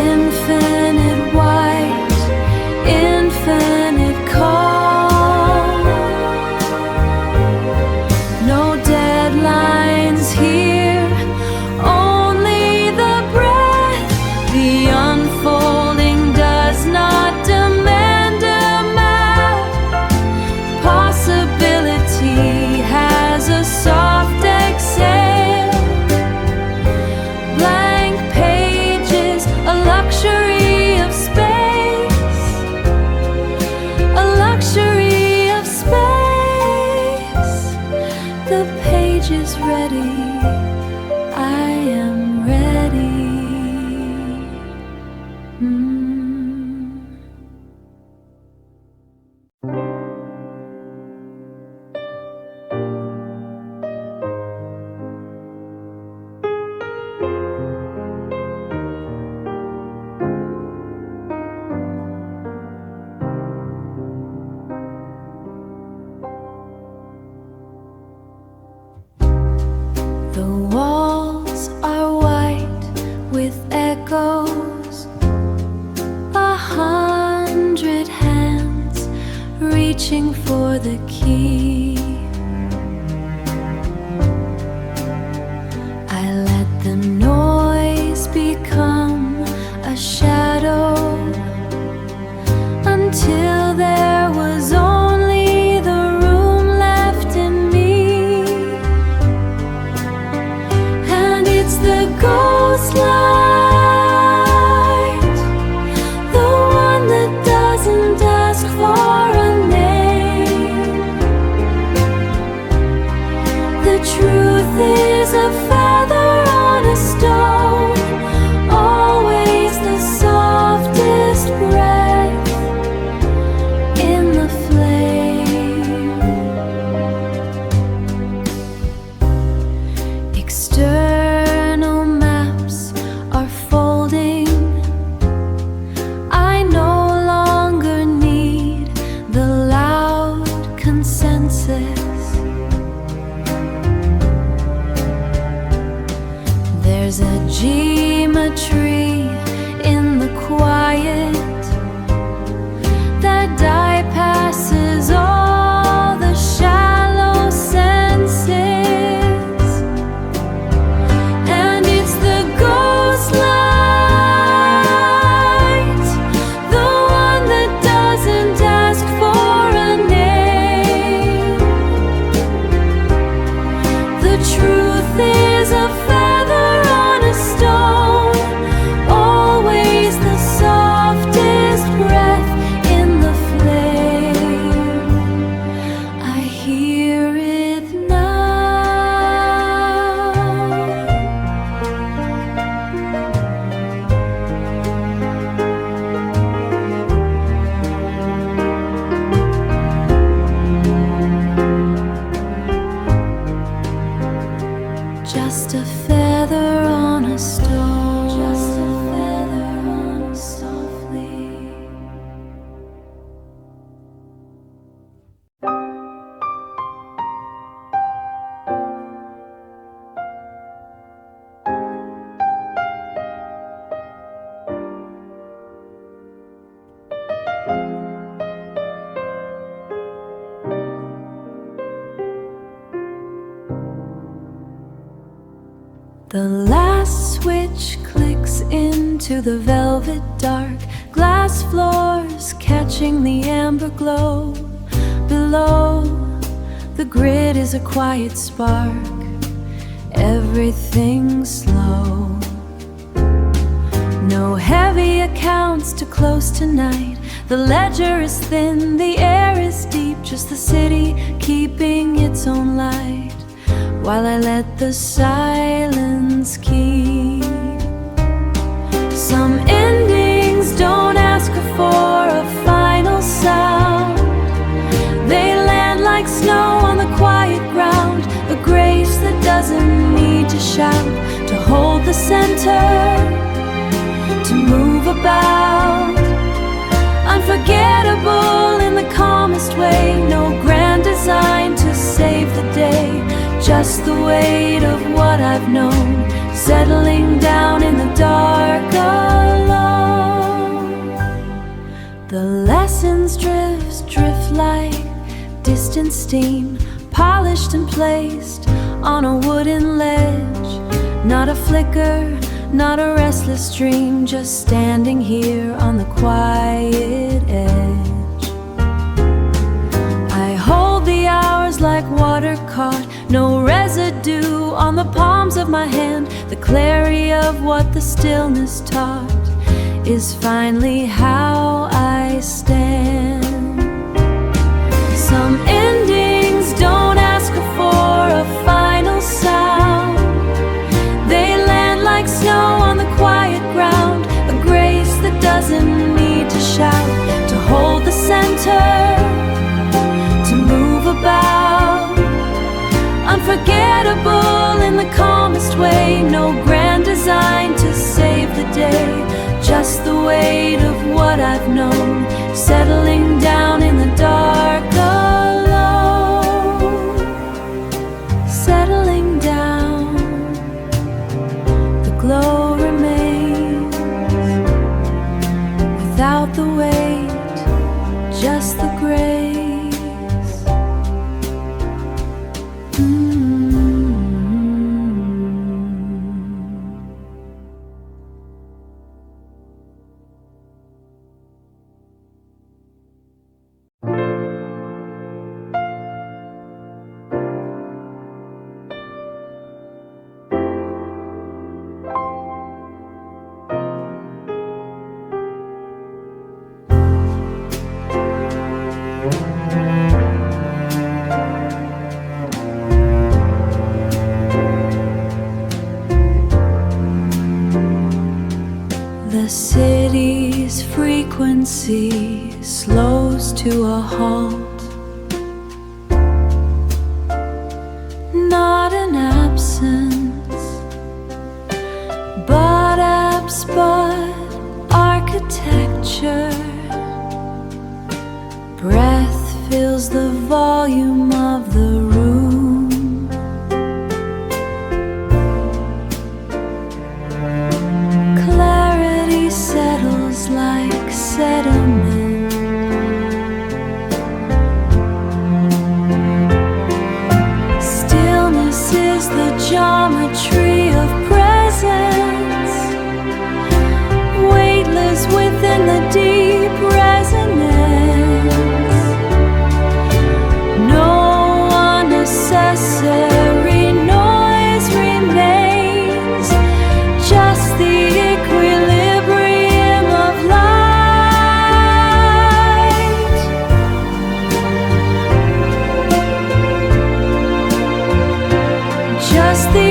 [SPEAKER 1] Infinite white, infinite calm. No deadlines here, only the breath. The unfolding does not demand a map. Possibility has a soft exhale. Blank pages, a luxury of space, a luxury of space. The page is ready, I am ready. The walls are white with echoes, 100 hands reaching for the key. I let the noise become a shadow until there was only the room left in me. And it's the ghost light, the one that doesn't ask for a name. The truth is a feather on a stone, always the softest breath in the flame. External maps are folding. I no longer need the loud consensus. There's a geometry in the quiet that bypasses all the shallow senses. And it's the ghost light, the one that doesn't ask for a name. The truth is a feather on a stone, always the softest breath in the flame. I hear it now. Just a feather on a stone, just a feather on a softly. The last switch clicks into the velvet dark, glass floors catching the amber glow. Below, the grid is a quiet spark, everything's slow. No heavy accounts to close tonight. The ledger is thin, the air is deep, just the city keeping its own light, while I let the silence keep. Some endings don't ask for a final sound. They land like snow on the quiet ground, a grace that doesn't need to shout, to hold the center, to move about. Unforgettable in the calmest way, no grand design to save the day, just the weight of what I've known, settling down in the dark alone. The lessons drift like distant steam, polished and placed on a wooden ledge. Not a flicker, not a restless dream, just standing here on the quiet edge. I hold the hours like water caught, no residue on the palms of my hand. The clarity of what the stillness taught is finally how I stand. Some endings don't ask for a final sound. They land like snow on the quiet ground, a grace that doesn't need to shout, to hold the center, to move about. Unforgettable in the calmest way, no grand design to save the day, just the weight of what I've known, settling down in the dark alone. Settling down, the glow remains without the weight, just the grace. The city's frequency slows to a halt. Not an absence, but architecture. Breath fills the volume of the room. Clarity settles like sediment. Stillness is the geometry of presence, weightless within the deep resonance. No unnecessary noise remains, just the equilibrium of light. Just the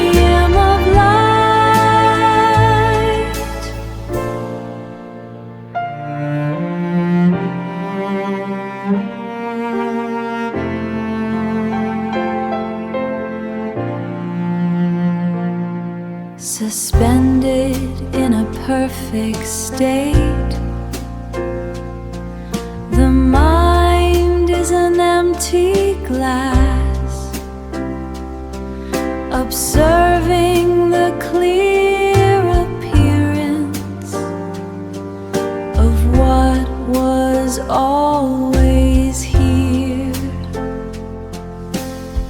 [SPEAKER 1] equilibrium of light. Suspended in a perfect state, the mind is an empty glass, observing the clear appearance of what was always here.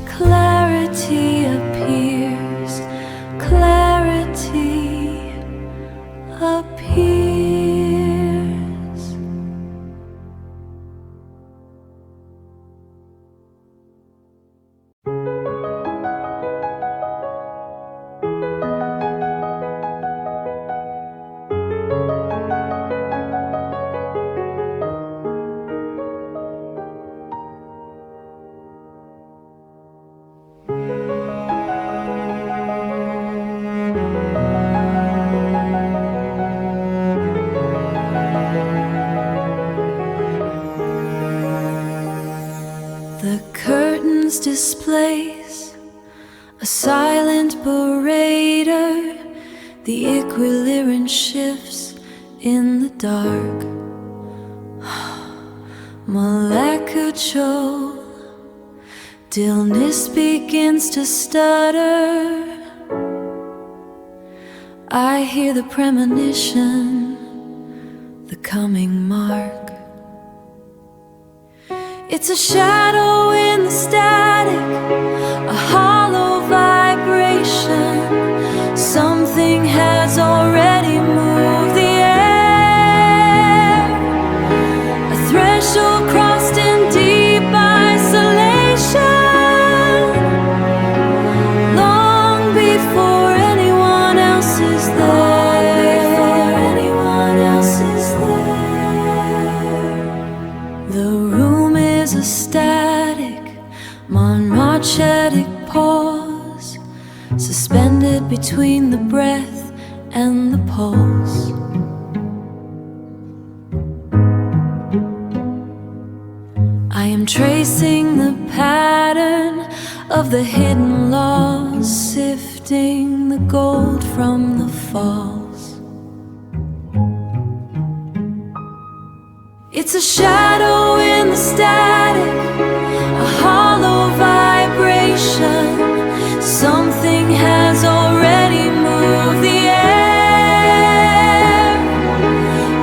[SPEAKER 1] Clarity appears, clarity appears. The curtains displace a silent berater. The equilibrium shifts in the dark. Molecular stillness begins to stutter. I hear the premonition, the coming mark. It's a shadow in the static, a hollow vibration. Something has already moved the air. A threshold crossed in deep isolation. Long before anyone else is there. The room is a static, monochromatic pause, suspended between the breath and the pulse. I am tracing the pattern of the hidden laws, sifting the gold from the false. It's a shadow in the static, a hollow vibration. Something has already moved the air.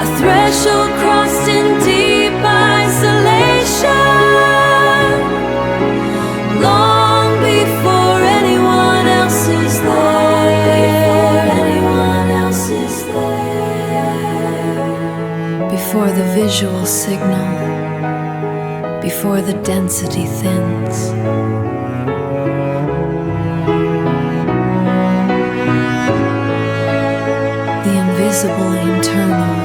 [SPEAKER 1] A threshold crossed in deep isolation. Long before anyone else is there. Before the visual signal, before the density thins. Visible internal,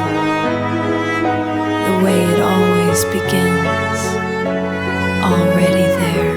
[SPEAKER 1] the way it always begins, already there.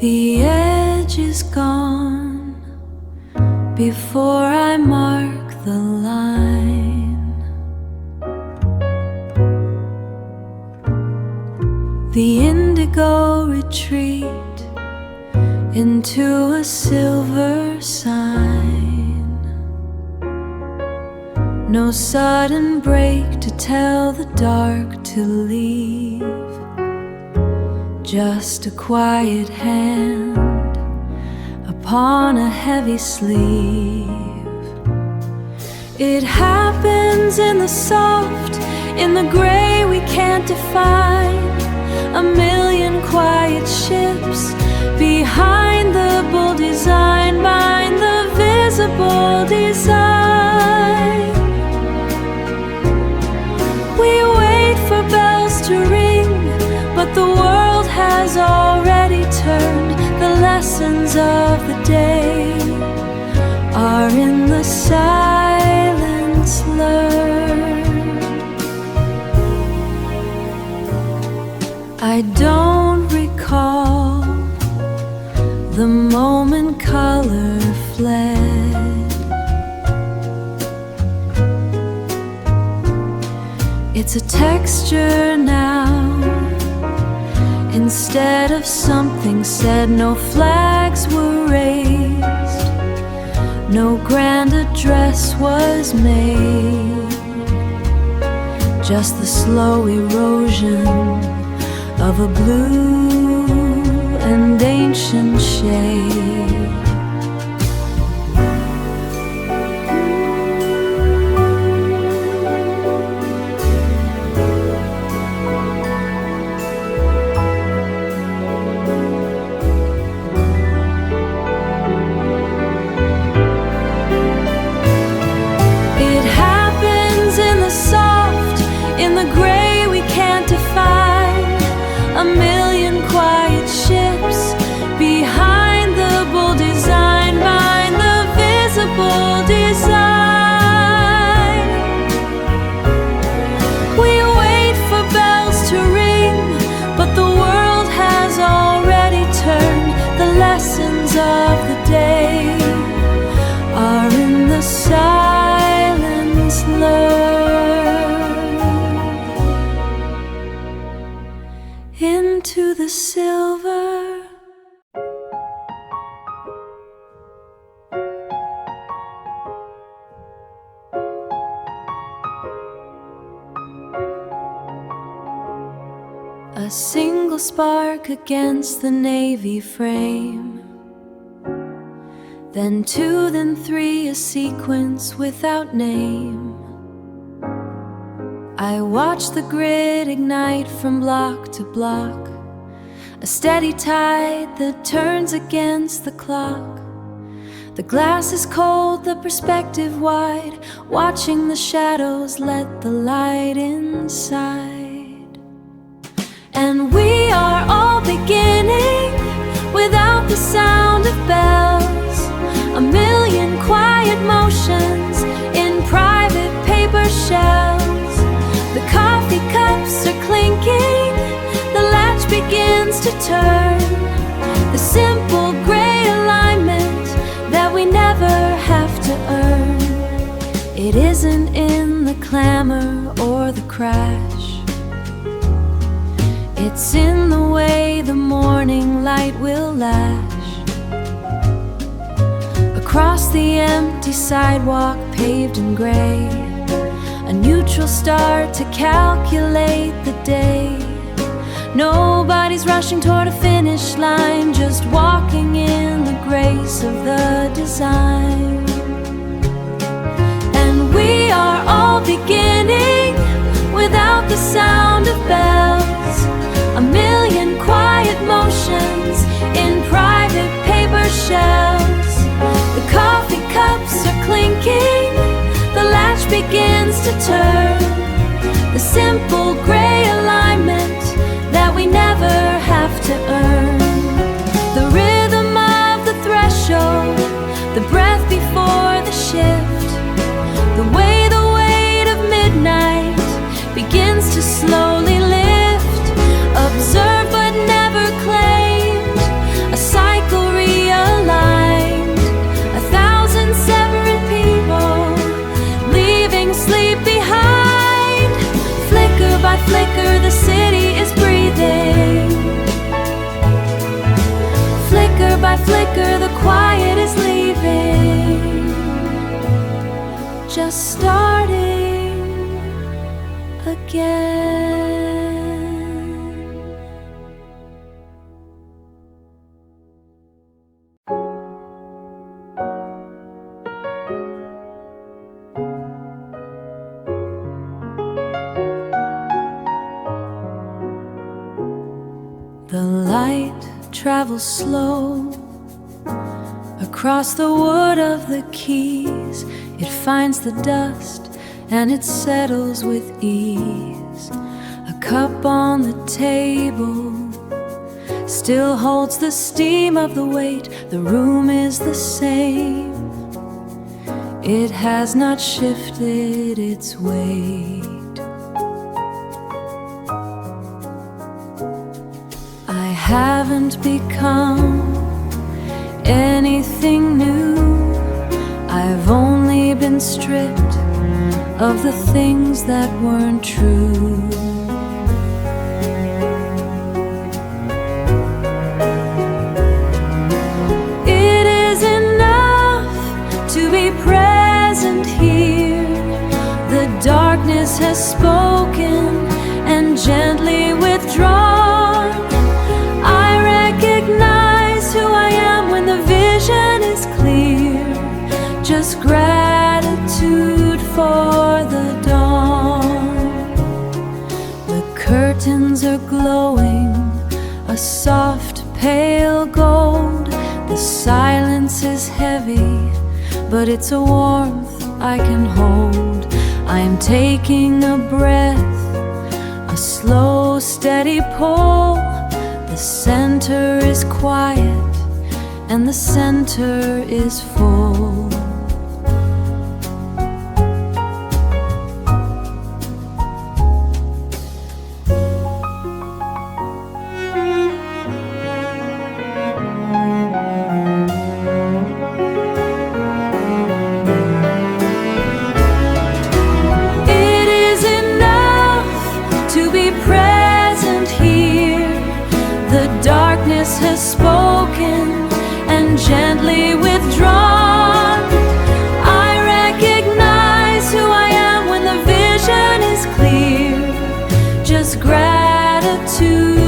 [SPEAKER 1] The edge is gone before I mark the line. The indigo retreat into a silver sign. No sudden break to tell the dark to leave. Just a quiet hand upon a heavy sleeve. It happens in the soft, in the gray we can't define. A million quiet ships behind the bold design, behind the visible design. We wait for bells to ring, but the world has already turned. The lessons of the day are in the silence learned. I don't recall the moment color fled. It's a texture now instead of something said. No flags were raised, no grand address was made. Just the slow erosion of a blue and ancient shade. A million quiet ships behind the bold design, behind the visible design. We wait for bells to ring, but the world has already turned. The lessons of the day are in the silence learned. Into the silver. A single spark against the navy frame, then two, then three, a sequence without name. I watch the grid ignite from block to block, a steady tide that turns against the clock. The glass is cold, the perspective wide, watching the shadows let the light inside. And we are all beginning without the sound of bells, a million quiet motions in private paper shells. The coffee cups are clinking, the latch begins to turn. The simple gray alignment that we never have to earn. It isn't in the clamor or the crash, it's in the way the morning light will lash across the empty sidewalk paved in gray, a neutral star to calculate the day. Nobody's rushing toward a finish line, just walking in the grace of the design. And we are all beginning without the sound of bells, a million quiet motions in private paper shells. The coffee cups are clinking, the latch begins to turn. The simple gray alignment that we never have to earn. The rhythm of the threshold, the breath before the shift, the way the weight of midnight begins to slowly lift. Observed but never claimed, a cycle realigned, 1,000 separate people leaving sleep behind. Flicker by flicker the city is breathing, flicker by flicker the quiet is leaving, just starting again. The light travels slow across the wood of the keys. It finds the dust and it settles with ease. A cup on the table still holds the steam of the weight. The room is the same, it has not shifted its weight. I haven't become anything new, I've only been stripped of the things that weren't true. It is enough to be present here. The darkness has spoken and gently withdrawn. I recognize who I am when the vision is clear. Just gratitude for the dawn. The curtains are glowing a soft pale gold. The silence is heavy, but it's a warmth I can hold. I am taking a breath, a slow steady pull. The center is quiet and the center is full. voice has spoken and gently withdrawn. I recognize who I am when the vision is clear. Just gratitude.